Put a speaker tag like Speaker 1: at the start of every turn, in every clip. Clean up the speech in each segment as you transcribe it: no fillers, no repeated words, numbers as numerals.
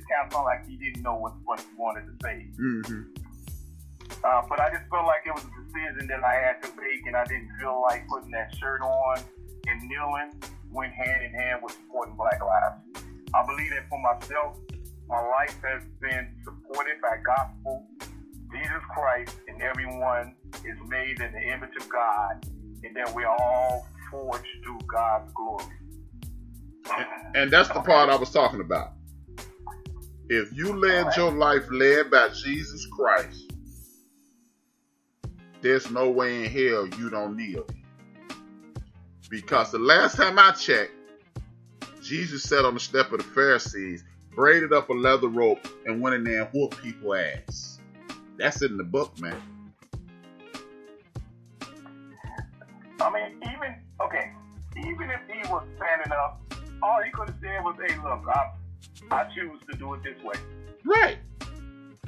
Speaker 1: kind of felt like he didn't know what he wanted to say.
Speaker 2: Mm-hmm.
Speaker 1: But I just felt like it was a decision that I had to make, and I didn't feel like putting that shirt on and kneeling went hand in hand with supporting Black lives. I believe that for myself, my life has been supported by gospel, Jesus Christ, and everyone is made in the image of God, and that we're all forged through God's glory.
Speaker 2: And that's the part I was talking about. If you led your life led by Jesus Christ, there's no way in hell you don't kneel. Because the last time I checked, Jesus sat on the step of the Pharisees, braided up a leather rope, and went in there and whooped people's ass. That's in the book, man.
Speaker 1: I mean, even if he was standing up, all he could have said was, hey, look, I choose to do it this way.
Speaker 2: Right.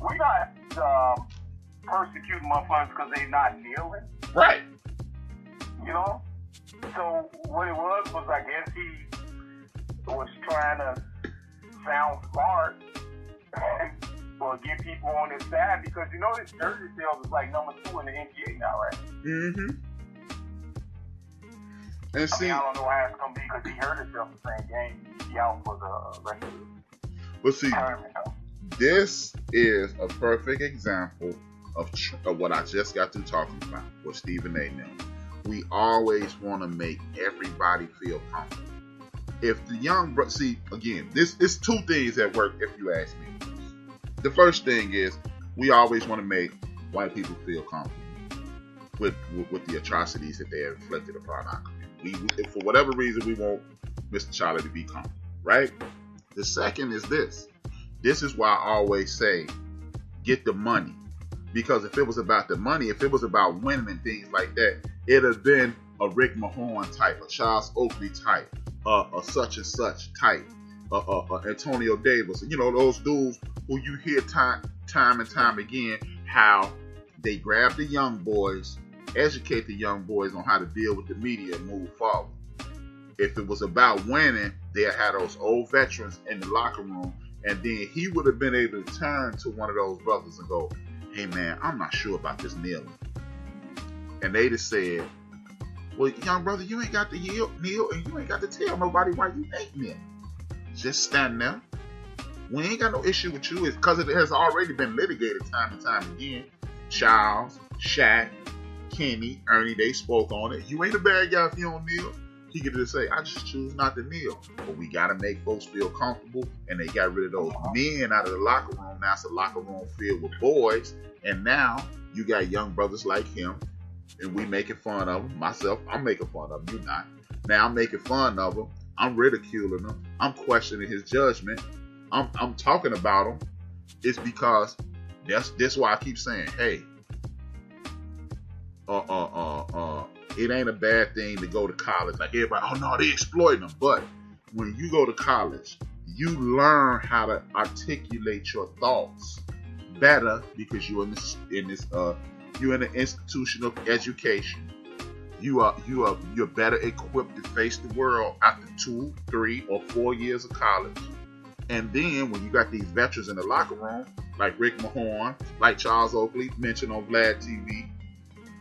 Speaker 1: We're not persecuting motherfuckers because they're not kneeling.
Speaker 2: Right.
Speaker 1: You know? So what it was I guess he was trying to sound smart or get people on his side, because you know this jersey sales is like number 2 in the NBA now, right?
Speaker 2: Mm-hmm. And see,
Speaker 1: I don't know how it's gonna be because he hurt himself the same game. He out for the rest of the
Speaker 2: but see,
Speaker 1: tournament.
Speaker 2: this is a perfect example of what I just got through talking about with Stephen A. Now. We always want to make everybody feel comfortable. If the young see, again, this is 2 things at work, if you ask me. The first thing is we always want to make white people feel comfortable with the atrocities that they have inflicted upon our community. We, for whatever reason, we want Mr. Charlie to be comfortable, right? The second is this. This is why I always say, get the money. Because if it was about the money, if it was about winning and things like that, it'd have been a Rick Mahorn type, a Charles Oakley type, a such and such type, Antonio Davis. You know, those dudes who you hear time and time again, how they grab the young boys, educate the young boys on how to deal with the media and move forward. If it was about winning, they'd have those old veterans in the locker room, and then he would have been able to turn to one of those brothers and go, hey man, I'm not sure about this kneeling. And they just said, well, young brother, you ain't got to kneel, and you ain't got to tell nobody why you ain't kneeling. Just stand there. We ain't got no issue with you. It's because it has already been litigated time and time again. Charles, Shaq, Kenny, Ernie, they spoke on it. You ain't a bad guy if you don't kneel. He could just say, I just choose not to kneel. But we got to make folks feel comfortable, and they got rid of those men out of the locker room. Now it's a locker room filled with boys, and now you got young brothers like him, and we making fun of him. Myself, I'm making fun of him. You not. Now I'm making fun of him. I'm ridiculing him. I'm questioning his judgment. I'm talking about him. It's because that's why I keep saying, hey, it ain't a bad thing to go to college. Like everybody, oh no, they exploiting them. But when you go to college, you learn how to articulate your thoughts better because you're you're in an institution of education. You're better equipped to face the world after 2, 3, or 4 years of college. And then when you got these veterans in the locker room, like Rick Mahorn, like Charles Oakley mentioned on Vlad TV,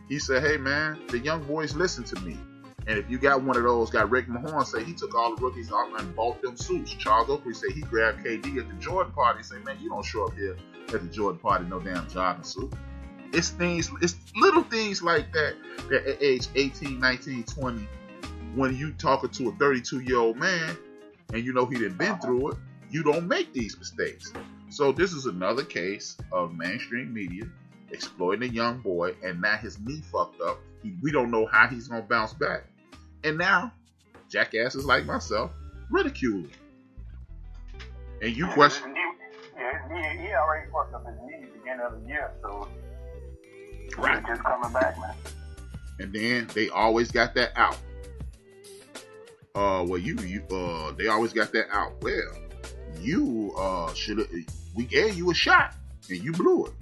Speaker 2: he said, hey man, the young boys listen to me. And if you got one of those, got Rick Mahorn say he took all the rookies off and bought them suits. Charles Oakley said he grabbed KD at the Jordan party and said, man, you don't show up here at the Jordan party no damn jogging suit. It's little things like that at age 18, 19, 20, when you talking to a 32-year-old man and you know he done been through it, you don't make these mistakes. So this is another case of mainstream media exploiting a young boy, and now his knee fucked up. We don't know how he's going to bounce back. And now, jackasses like myself ridicule him. And you question...
Speaker 1: He already fucked up his knee at the beginning of the year, so...
Speaker 2: Right.
Speaker 1: He's just coming back, man.
Speaker 2: And then they always got that out. They always got that out. Well, you we gave you a shot and you blew it.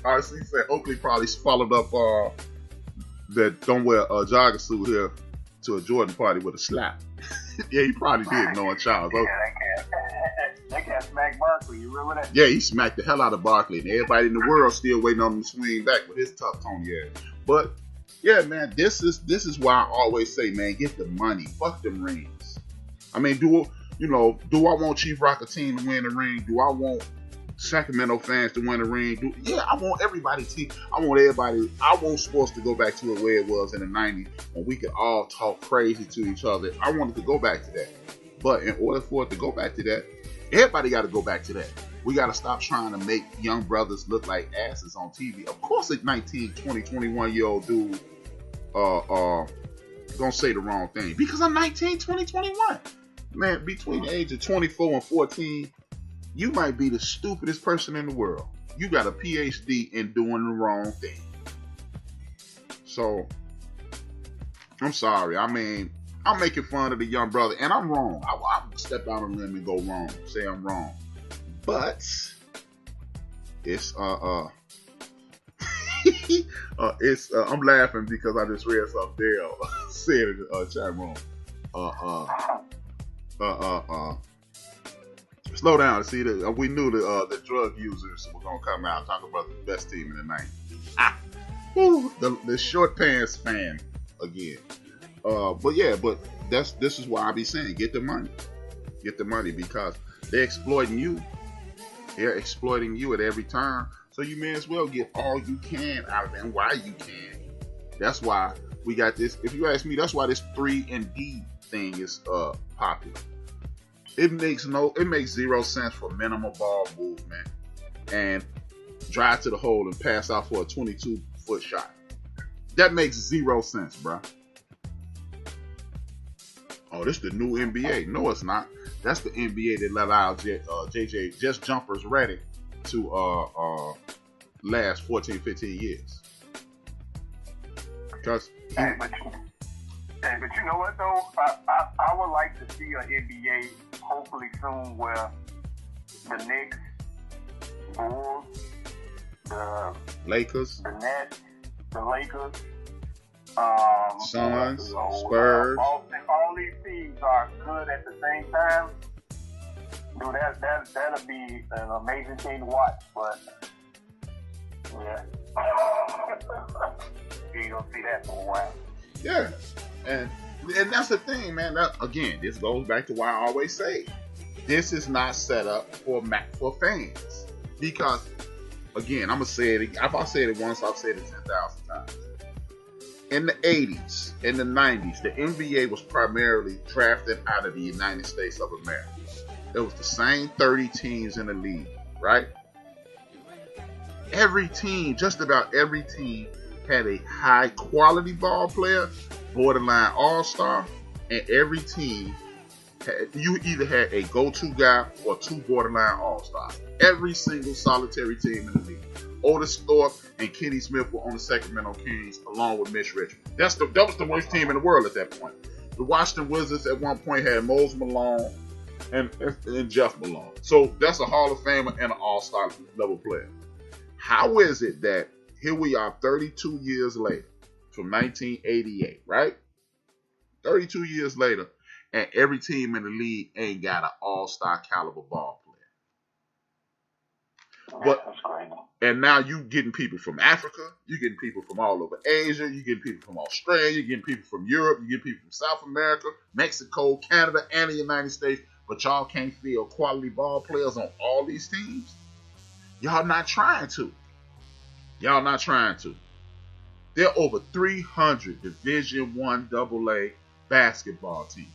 Speaker 2: RC said Oakley probably followed up that don't wear a jogging suit here to a Jordan party with a slap. Yeah, he probably did, knowing Charles.
Speaker 1: Yeah, that cat smacked Barkley. You remember that?
Speaker 2: Yeah, he smacked the hell out of Barkley, and everybody in the world still waiting on him to swing back with his tough Tony ass. But yeah, man, this is why I always say, man, get the money, fuck them rings. I mean, do I want Chief Rocker team to win the ring? Do I want Sacramento fans to win the ring? Yeah, I want everybody to. I want everybody. I want sports to go back to the way it was in the 90s when we could all talk crazy to each other. I wanted to go back to that. But in order for it to go back to that, everybody got to go back to that. We got to stop trying to make young brothers look like asses on TV. Of course, a 19, 20, 21-year-old dude gonna say the wrong thing. Because I'm 19, 20, 21. Man, between the age of 24 and 14, you might be the stupidest person in the world. You got a PhD in doing the wrong thing. So, I'm sorry. I mean, I'm making fun of the young brother, and I'm wrong. I step out on a limb and go wrong. Say I'm wrong. But it's I'm laughing because I just read something Dale said in the chat room. Slow down. See, we knew the drug users were gonna come out talking about the best team in the 90s. The short pants fan again. But this is why I be saying get the money because they're exploiting you. They're exploiting you at every turn. So you may as well get all you can out of them while you can. That's why we got this. If you ask me, that's why this 3-and-D thing is popular. It makes zero sense for minimal ball movement and drive to the hole and pass out for a 22-foot shot. That makes zero sense, bro. Oh, this is the new NBA. No, it's not. That's the NBA that allowed JJ just jumpers ready to last 14, 15 years. Because
Speaker 1: but you know what though? I would like to see an NBA hopefully soon where the Knicks, Bulls, the
Speaker 2: Lakers,
Speaker 1: the Nets, the Lakers,
Speaker 2: Suns, Spurs,
Speaker 1: Boston, all these teams are good at the same time. Dude, that'll be an amazing thing to watch. But yeah, you ain't gonna see that for a while.
Speaker 2: Yeah, and that's the thing, man. Again, this goes back to why I always say this is not set up for fans. Because again, I'm gonna say it. If I said it once, I've said it 10,000 times. In the 80s, in the 90s, the NBA was primarily drafted out of the United States of America. It was the same 30 teams in the league, right? Every team, just about every team, had a high quality ball player, borderline all-star, and every team you either had a go-to guy or two borderline all-stars. Every single solitary team in the league. Otis Thorpe and Kenny Smith were on the Sacramento Kings along with Mitch Richmond. That was the worst team in the world at that point. The Washington Wizards at one point had Mose Malone and Jeff Malone. So that's a Hall of Famer and an all-star level player. How is it that here we are 32 years later from 1988, right? 32 years later, and every team in the league ain't got an all-star caliber ball player. But and now you getting people from Africa, you getting people from all over Asia, you getting people from Australia, you getting people from Europe, you getting people from South America, Mexico, Canada, and the United States, but y'all can't field quality ball players on all these teams? Y'all not trying to. Y'all not trying to. There are over 300 Division I AA basketball teams.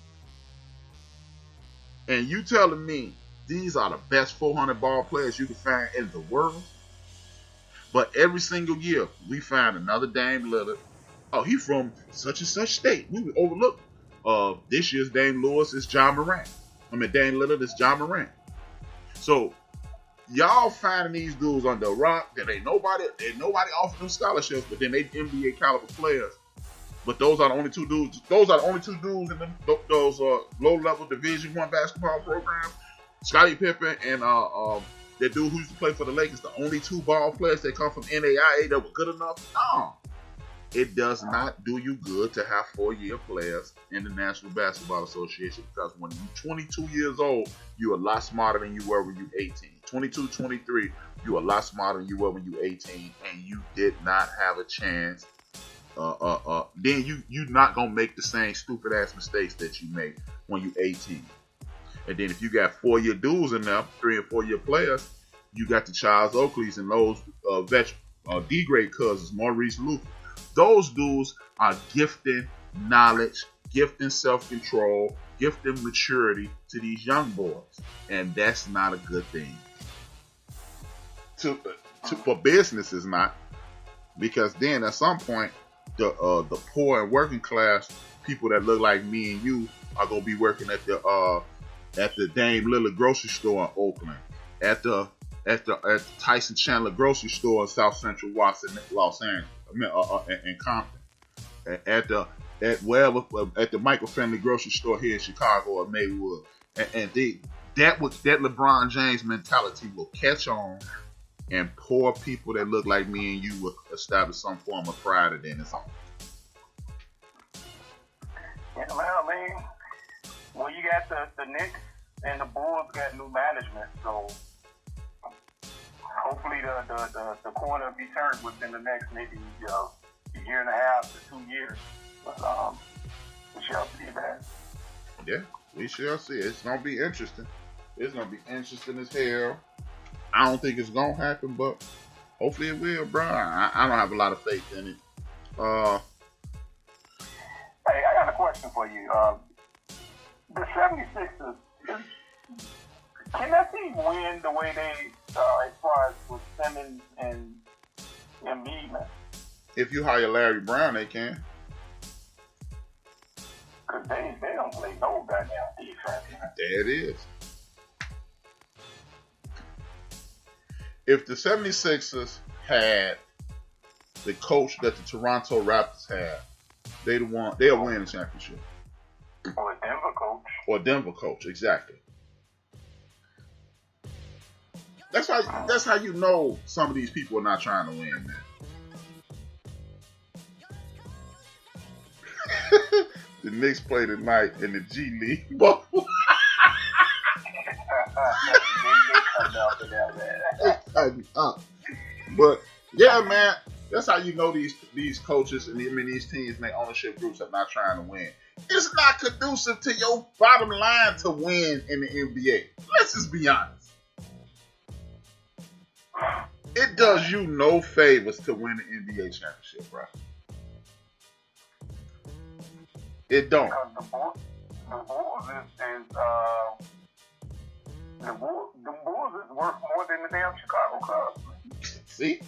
Speaker 2: And you telling me these are the best 400 ball players you can find in the world? But every single year, we find another Dame Lillard. Oh, he from such and such state. We would overlook this year's Dame Lewis is Dame Lillard is John Morant. So, y'all finding these dudes on the rock that ain't nobody offering them scholarships, but then they NBA caliber players. But those are the only two dudes. Those are the only two dudes in those low-level Division I basketball programs. Scottie Pippen and that dude who used to play for the Lakers, the only two ball players that come from NAIA that were good enough. No. it does not do you good to have 4-year players in the National Basketball Association, because when you're 22 years old, you're a lot smarter than you were when you were 18. 22, 23, you're a lot smarter than you were when you were 18, and you did not have a chance. Then you're not going to make the same stupid ass mistakes that you made when you're 18. And then if you got 4-year dudes in there, 3 and 4-year players, you got the Charles Oakleys and those D-grade cousins, Maurice Luther. Those dudes are gifting knowledge, gifting self-control, gifting maturity to these young boys. And that's not a good thing. For business, is not. Because then at some point, the poor and working class people that look like me and you are going to be working at the Dame Lillard grocery store in Oakland, at the Tyson Chandler grocery store in South Central Los Angeles, in Compton, at the Michael Finley grocery store here in Chicago or Maywood, and that LeBron James mentality will catch on, and poor people that look like me and you will establish some form of pride in it.
Speaker 1: Yeah, well, I mean, you got the Knicks and the Bulls got new management, so hopefully the corner will be turned within the next maybe a year and a half to 2 years. But we shall see that.
Speaker 2: Yeah, we shall see. It's gonna be interesting. It's gonna be interesting as hell. I don't think it's gonna happen, but hopefully it will, bro. I don't have a lot of faith in it.
Speaker 1: Hey, I got a question for you. The 76ers, can that team win the way they, as far as with Simmons and Embiid, man?
Speaker 2: If you hire Larry Brown, they can.
Speaker 1: Because they don't play no goddamn defense, man.
Speaker 2: There it is. If the 76ers had the coach that the Toronto Raptors had, they'll win the championship. Or a Denver coach, exactly. That's how you know some of these people are not trying to win, man. The Knicks play tonight in the G League. But yeah, man, that's how you know these coaches and these teams and their ownership groups are not trying to win. It's not conducive to your bottom line to win in the NBA. Let's just be honest. It does you no favors to win the NBA championship, bro. It don't.
Speaker 1: Because the Bulls is worth more than the damn Chicago Cubs.
Speaker 2: See?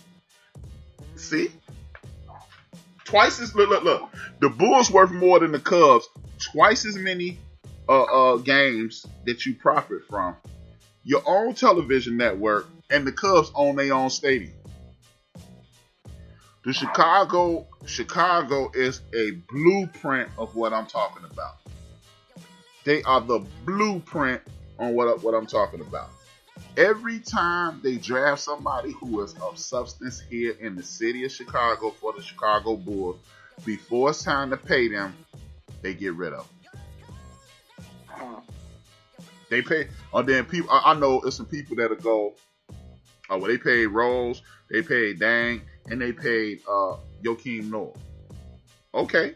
Speaker 2: Twice as look. The Bulls worth more than the Cubs. Twice as many games that you profit from. Your own television network, and the Cubs own their own stadium. The Chicago is a blueprint of what I'm talking about. They are the blueprint on what I'm talking about. Every time they draft somebody who is of substance here in the city of Chicago for the Chicago Bulls, before it's time to pay them, they get rid of them. They pay, or then people. I know there's some people that'll go, well, they paid Rose, they paid Dang, and they paid Joakim Noah. Okay.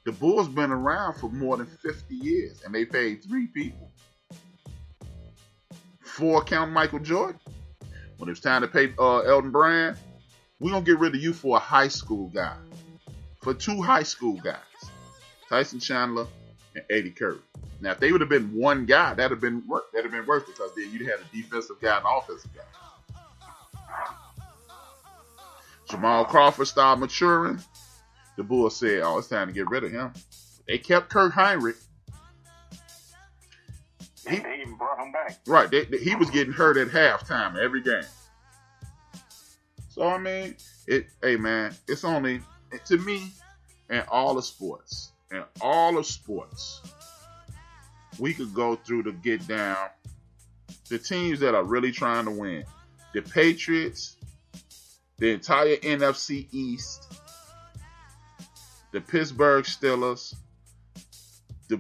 Speaker 2: The Bulls been around for more than 50 years, and they paid 3 people. 4 count Michael Jordan. When it's time to pay Elton Brand, we're going to get rid of you for a high school guy. For 2 high school guys. Tyson Chandler and Eddie Curry. Now, if they would have been one guy, that'd have been worse because then you'd have a defensive guy and an offensive guy. Jamal Crawford started maturing. The Bulls said, it's time to get rid of him. They kept Kirk Heinrich.
Speaker 1: They even brought him back.
Speaker 2: Right. He was getting hurt at halftime every game. So, I mean, it's only, to me, in all of sports, we could go through to get down the teams that are really trying to win. The Patriots, the entire NFC East, the Pittsburgh Steelers, the